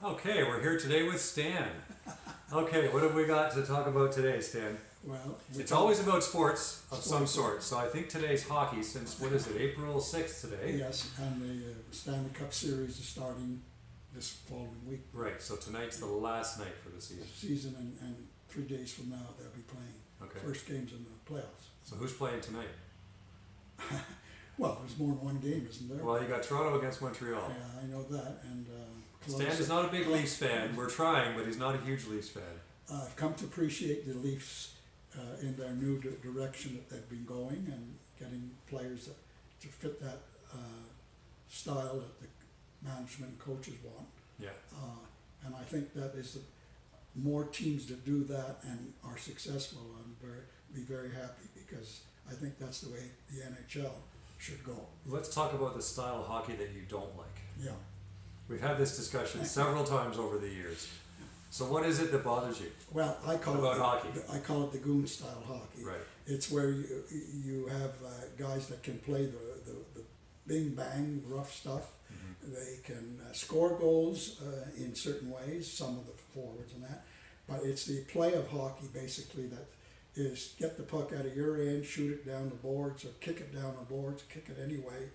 Okay, we're here today with Stan. Okay, what have we got to talk about today, Stan? Well, It's always about sports of some sort. So I think today's hockey, since what is it, April 6th today? yes, and the Stanley Cup Series is starting this following week. Right, so tonight's the last night for the season. Season and 3 days from now they'll be playing. Okay. First games in the playoffs. So who's playing tonight? Well, there's more than one game, isn't there? Well, you got Toronto against Montreal. Yeah, I know that. And Stan is not a big Leafs fan. We're trying, but he's not a huge Leafs fan. I've come to appreciate the Leafs in their new direction that they've been going and getting players to fit that style that the management and coaches want. Yeah. And I think that is the more teams that do that and are successful, be very happy, because I think that's the way the NHL should go. Let's talk about the style of hockey that you don't like. Yeah. We've had this discussion several times over the years. So what is it that bothers you? Well, I call What about hockey? I call it the goon style hockey. Right. It's where you have guys that can play the bing bang rough stuff. Mm-hmm. They can score goals in certain ways, some of the forwards and that. But it's the play of hockey basically that is get the puck out of your end, shoot it down the boards, or kick it down the boards, kick it anyway,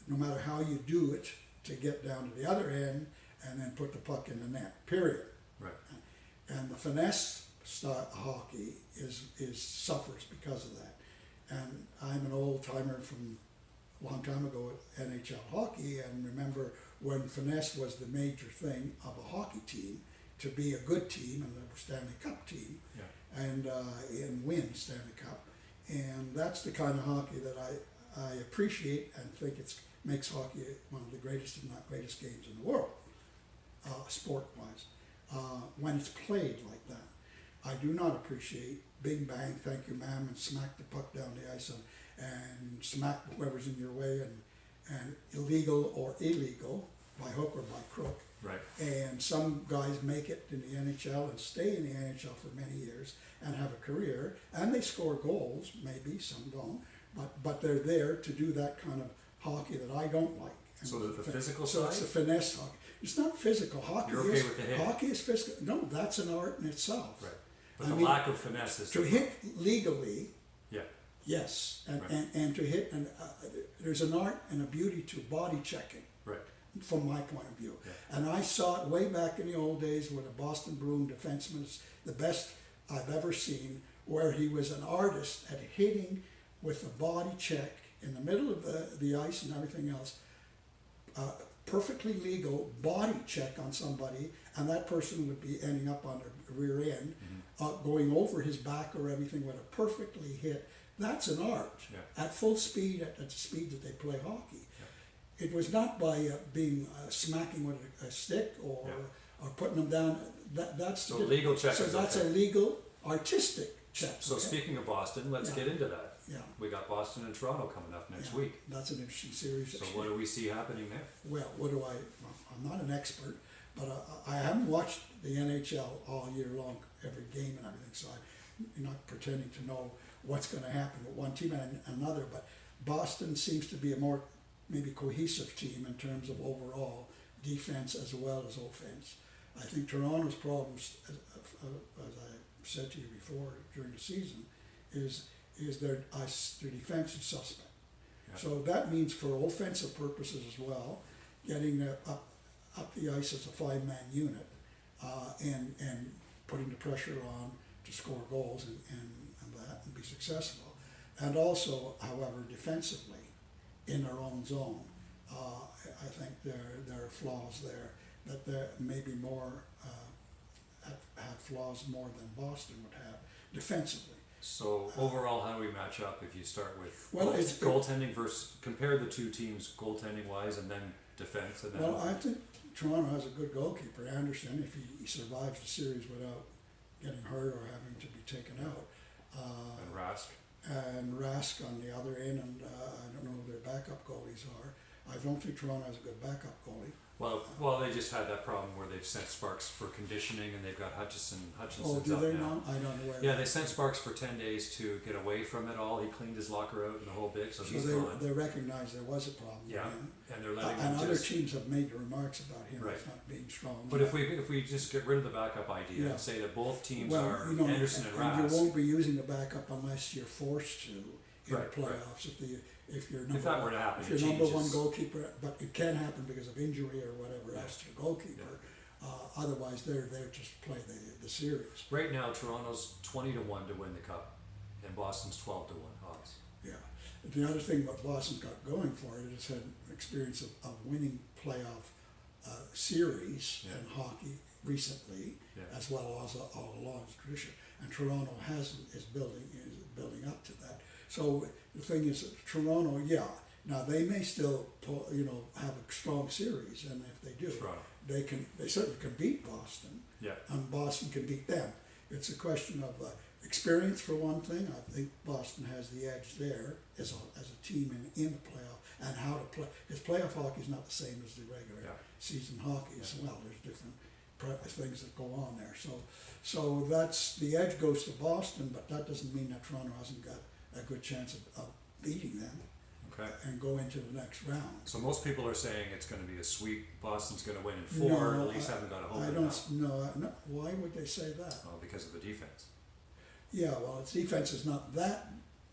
no matter how you do it, to get down to the other end and then put the puck in the net, period. Right. And the finesse style hockey suffers because of that. And I'm an old timer from a long time ago at NHL hockey, and remember when finesse was the major thing of a hockey team, to be a good team and a Stanley Cup team, Yeah. and win Stanley Cup. And that's the kind of hockey that I appreciate and think it makes hockey one of the greatest, if not greatest, games in the world, sport-wise. When it's played like that. I do not appreciate bing bang, thank you ma'am, and smack the puck down the ice and smack whoever's in your way, and illegal or illegal, by hook or by crook. Right. And some guys make it in the NHL and stay in the NHL for many years and have a career, and they score goals, maybe, some don't, but they're there to do that kind of hockey that I don't like. And So the physical so side? it's the finesse hockey. It's not physical. Hockey You're okay is, with the hit? hockey is physical. No, that's an art in itself. Right. But I the mean, lack of finesse is to the hit legally, Yeah. yes, and, Right. and to hit, and there's an art and a beauty to body checking, Right. from my point of view. Yeah. And I saw it way back in the old days when a Boston Bruin defenseman is the best I've ever seen, where he was an artist at hitting with a body check in the middle of the ice and everything else. Perfectly legal body check on somebody, and that person would be ending up on the rear end, going over his back or everything with a perfectly hit. That's an art. Yeah. At full speed, at the speed that they play hockey. Yeah. It was not by being smacking with a stick or putting them down. That's So legal check. So is that's okay. a legal artistic check. So okay? speaking of Boston, let's get into that. Yeah. We got Boston and Toronto coming up next Yeah, week. That's an interesting series. So what do we see happening there? Well, I'm not an expert, but I haven't watched the NHL all year long, every game and everything, so I'm not pretending to know what's going to happen with one team and another, but Boston seems to be a more maybe cohesive team in terms of overall defense as well as offense. I think Toronto's problems, as I said to you before during the season, is their defense is suspect. Yeah. So that means for offensive purposes as well, getting up the ice as a 5-man unit and putting the pressure on to score goals and that and be successful. And also, however, defensively in their own zone, I think there are flaws there that there maybe more have flaws more than Boston would have defensively. So overall, how do we match up if you start with it's goaltending versus compare the two teams goaltending wise and then defense and then well, I think Toronto has a good goalkeeper, Anderson, if he survives the series without getting hurt or having to be taken out. and Rask. And Rask on the other end, and I don't know who their backup goalies are. I don't think Toronto has a good backup goalie. Well, they just had that problem where they've sent Sparks for conditioning, and they've got Hutchinson's Oh, do up they now. now? I don't know where. Yeah, they sent Sparks for 10 days to get away from it all. He cleaned his locker out and the whole bit, so he's gone. They recognize there was a problem with Yeah, him. and they're letting And him other just. teams have made remarks about him Right. as not being strong. But if we just get rid of the backup idea Yeah. and say that both teams Well, are you know, Anderson and and Rass, you won't be using the backup unless you're forced to in Right, the right. playoffs. If you're number if that were to happen, if it your number one changes. goalkeeper, but it can happen because of injury or whatever Yeah. else to your goalkeeper. Otherwise, they're there just to play the series. Right now, Toronto's 20-1 to win the cup, and Boston's 12-1 odds. Yeah. The other thing what Boston's got going for it is had experience of winning playoff series Yeah. in hockey recently, Yeah. as well as all along its tradition. And Toronto is building up to that. So the thing is, that Toronto, yeah. Now they may still, have a strong series, and if they do, Toronto. they certainly can beat Boston, Yeah. and Boston can beat them. It's a question of experience for one thing. I think Boston has the edge there as a team in the playoff, and how to play. Because playoff hockey is not the same as the regular Yeah. season hockey as well. There's different things that go on there. So that's the edge goes to Boston, but that doesn't mean that Toronto hasn't got a good chance of beating them Okay. and go into the next round. So most people are saying it's going to be a sweep. Boston's going to win in 4, No, at least haven't got a hope I in don't that. no. Why would they say that? Well, because of the defense. Yeah, well, its defense is not that.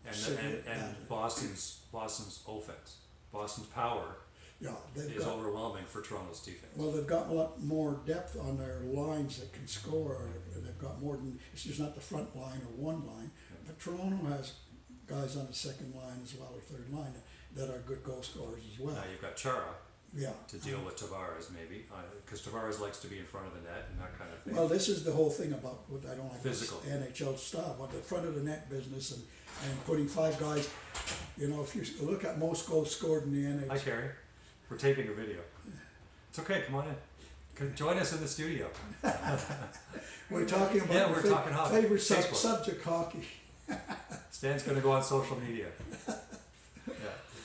And Boston's offense. Boston's power Yeah, is overwhelming for Toronto's defense. well, they've got a lot more depth on their lines that can score. They've got more than, it's just not the front line or one line. But Toronto has guys on the second line as well, or third line, that are good goal scorers as well. Now you've got Chara Yeah. to deal with Tavares maybe, because Tavares likes to be in front of the net and that kind of thing. Well, this is the whole thing about what I don't like Physical. this NHL style, what the front of the net business and putting 5 guys, if you look at most goals scored in the NHL. Hi, Carrie. We're taping a video. It's okay. Come on in. Join us in the studio. We're talking about Yeah, we're talking hockey. favorite Facebook. subject hockey. Stan's going to go on social media. Yeah,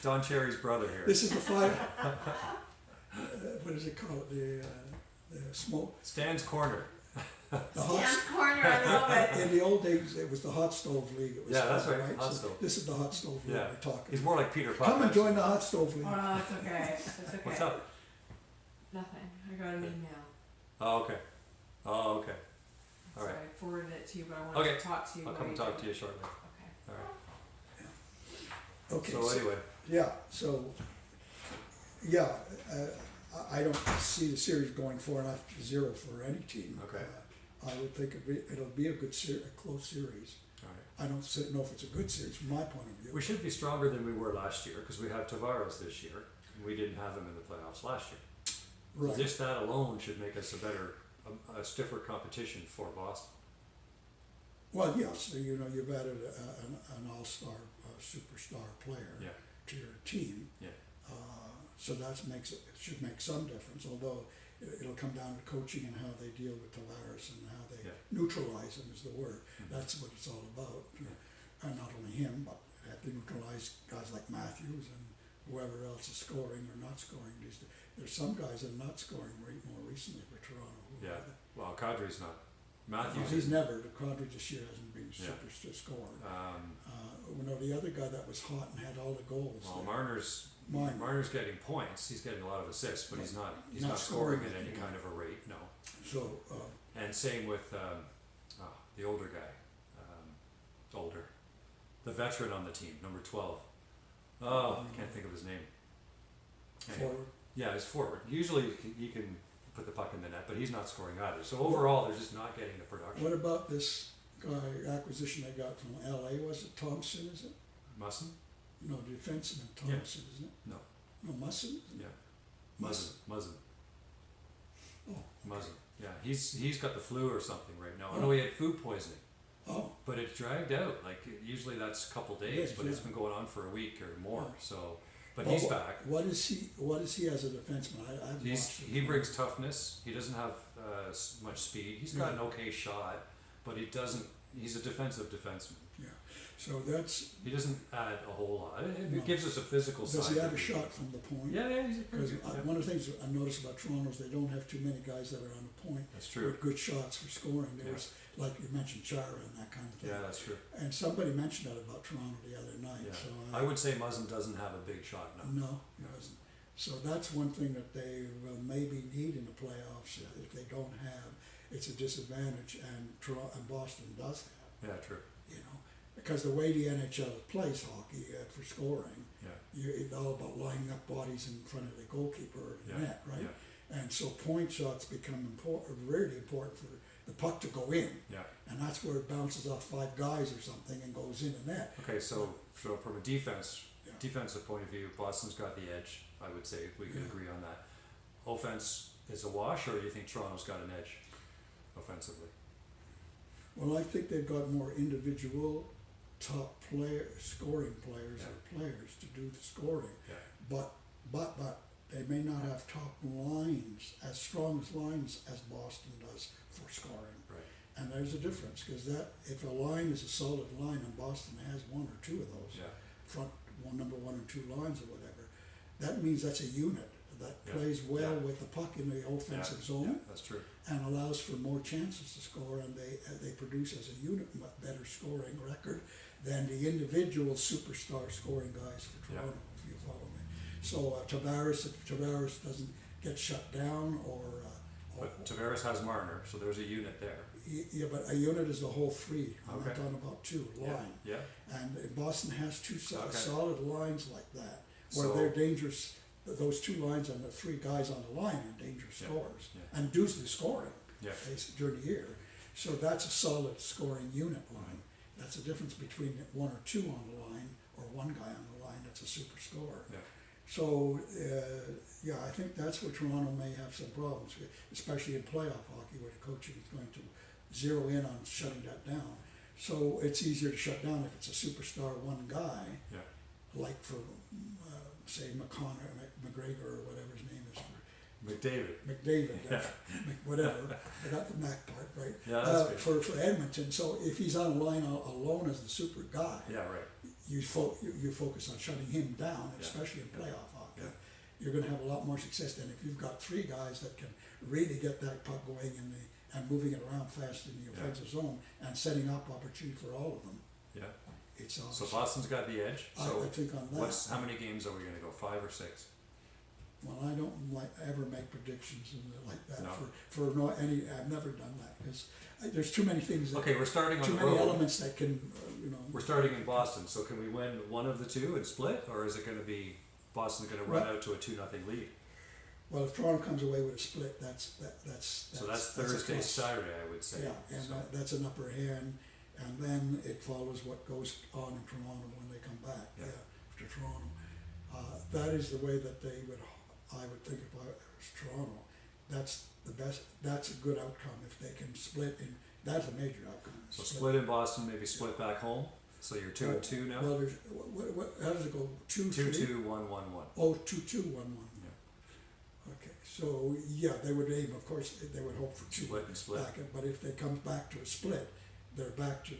Don Cherry's brother here. This is the 5. What is it called? The smoke. Stan's corner. The hot, Stan's corner, I love it. in the old days, it was the hot stove league. It was Yeah, that's called, right, hot So stove. this is the hot stove league Yeah, we're talking. he's more like Peter Puck. Come and actually. join the hot stove league. Oh, no, it's okay. It's okay. What's up? Nothing. I got an email. Oh, okay. Oh, okay. All So right. I forwarded it to you, but I wanted Okay. to talk to you. I'll while come and you talk do to it. you shortly. Okay. All right. Okay. So anyway, Yeah, so, yeah, I don't see the series going 4-0 for any team. Okay. I would think it'll be a close series. all right. I don't know if it's a good series from my point of view. We should be stronger than we were last year because we have Tavares this year. And we didn't have him in the playoffs last year. So Right. just that alone should make us a stiffer competition for Boston. Well, yes, you've added an all-star, superstar player Yeah. to your team. Yeah. So it should make some difference, although it'll come down to coaching and how they deal with Tavares and how they Yeah. neutralize him is the word. Mm-hmm. That's what it's all about. Yeah. And not only him, but they have to neutralize guys like Matthews and whoever else is scoring or not scoring. There's some guys that are not scoring more recently for Toronto. Yeah. Well, Kadri's not. Matthews. He's never, the Crosby this year hasn't been Yeah. super scorer. Um, The other guy that was hot and had all the goals. well, Marner's getting points. He's getting a lot of assists, but he's not Not scoring scoring at any anymore. kind of a rate. No. So, And same with the older guy, the veteran on the team, number 12. Oh, I can't think of his name. Anyway, forward. yeah, he's forward. Usually he can put the puck in the net, but he's not scoring either. So overall, they're just not getting the production. What about this guy acquisition they got from LA? Was it Thompson? Is it? Musson? No, defenseman Thompson, isn't it? No. No, Musson. Yeah. Muzzin. Muzzin. Oh. Muzzin. Yeah, he's got the flu or something right now. I know he had food poisoning, Oh, but it dragged out. Like usually that's a couple days, Yes, but it's yeah. been going on for a week or more. Yeah. So, but he's back. What is he as a defenseman? I've watched him. He brings toughness. He doesn't have much speed. He's got an okay shot, but he doesn't. He's a defensive defenseman. Yeah, so that's, He doesn't add a whole lot. It No. gives us a physical side. does he have that a we- shot from the point? Yeah, yeah, he's a pretty Because good. Yeah. one of the things I noticed about Toronto is they don't have too many guys that are on the point That's true. with good shots for scoring. Yeah. There's, like you mentioned, Chara and that kind of thing. Yeah, that's true. And somebody mentioned that about Toronto the other night, Yeah. so I would say Muzzin doesn't have a big shot now. No, it doesn't. So that's one thing that they will maybe need in the playoffs. Yeah. If they don't have, it's a disadvantage, and Toronto and Boston does have, Yeah, true. you know, because the way the NHL plays hockey for scoring, Yeah. it's all about lining up bodies in front of the goalkeeper or the Yeah. net, right? Yeah. And so point shots become really important for the puck to go in, Yeah. and that's where it bounces off 5 guys or something and goes in the net. Okay, so from a Yeah. defensive point of view, Boston's got the edge. I would say we can Yeah. agree on that. Offense is a wash, or do you think Toronto's got an edge offensively? Well, I think they've got more individual top scoring players Yeah. or players to do the scoring. Yeah. But they may not have top lines, as strong as lines as Boston does for scoring. Right. And there's a difference, because that, if a line is a solid line and Boston has 1 or 2 of those, Yeah. front number 1 or 2 lines or whatever, that means that's a unit that Yeah. plays well Yeah. with the puck in the offensive Yeah. zone. Yeah, that's true. And allows for more chances to score, and they produce as a unit better scoring record than the individual superstar scoring guys for Yeah. Toronto, if you follow me. So Tavares, if Tavares doesn't get shut down But Tavares has Marner, so there's a unit there. yeah, but a unit is the whole 3. I'm not Okay. talking about 2 line. Yeah. And Boston has 2 Okay. solid lines like that, where So- they're dangerous. Those 2 lines and the 3 guys on the line are dangerous Yeah. scorers Yeah. and do the scoring. Yeah. During the year. So that's a solid scoring unit line. That's the difference between 1 or 2 on the line or 1 guy on the line that's a super scorer. Yeah. So, yeah, I think that's where Toronto may have some problems, especially in playoff hockey where the coaching is going to zero in on shutting that down. So it's easier to shut down if it's a superstar 1 guy, Yeah. like for, say, McGregor or whatever his name is. McDavid. McDavid, Yeah. whatever, I got the Mac part right. Yeah, that's good. For Edmonton, so if he's on a line alone as the super guy, Yeah, right. you focus on shutting him down, Yeah. especially in Yeah. playoff hockey. Yeah. You're going to have a lot more success than if you've got 3 guys that can really get that puck going and moving it around fast in the Yeah. offensive zone and setting up opportunity for all of them. Yeah. It's So Boston's got the edge. I So think on that. how many games are we going to go? 5 or 6? Well, I don't ever make predictions like that No. I've never done that because there's too many things that, Okay, we're starting on too the many road. elements that can, We're starting in Boston, so can we win one of the 2 and split, or is it going to be Boston going to run out to a 2-0 lead? well, if Toronto comes away with a split, that's So that's a Thursday, plus. Saturday, I would say. Yeah, and So- that's an upper hand, and then it follows what goes on in Toronto when they come back. Yeah. To Toronto, that is the way that I would think if I was Toronto. That's the best. That's a good outcome if they can split. That's a major outcome. So split in Boston, maybe split back home. So you're 2-2 now. Well, there's how does it go? 2-3? 2-2, 1-1-1. Oh, 2-2-1-1. Okay, so yeah, they would aim. Of course, they would hope for 2 Split and split. back. But if they come back to a split, they're back to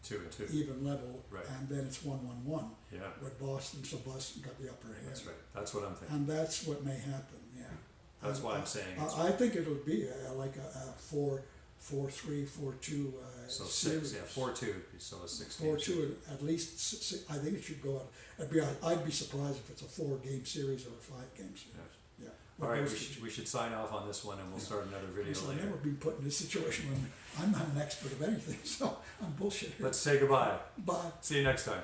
2-2. even level, Right. and then it's 1-1-1 Yeah, with Boston. So Boston got the upper hand. that's right. That's what I'm thinking. And that's what may happen. Yeah. That's And why I'm saying it's I think it'll be like a 4-3, 4-2 so series. 6. Yeah, 4-2. So a 6 game. 4-2 at least. I think it should go on. I'd be surprised if it's a 4-game series or a 5-game series. Yeah. All right, Those- we should sign off on this one, and we'll start another video I've later. never been put in this situation when I'm not an expert of anything, so I'm bullshit here. Let's say goodbye. Bye. See you next time.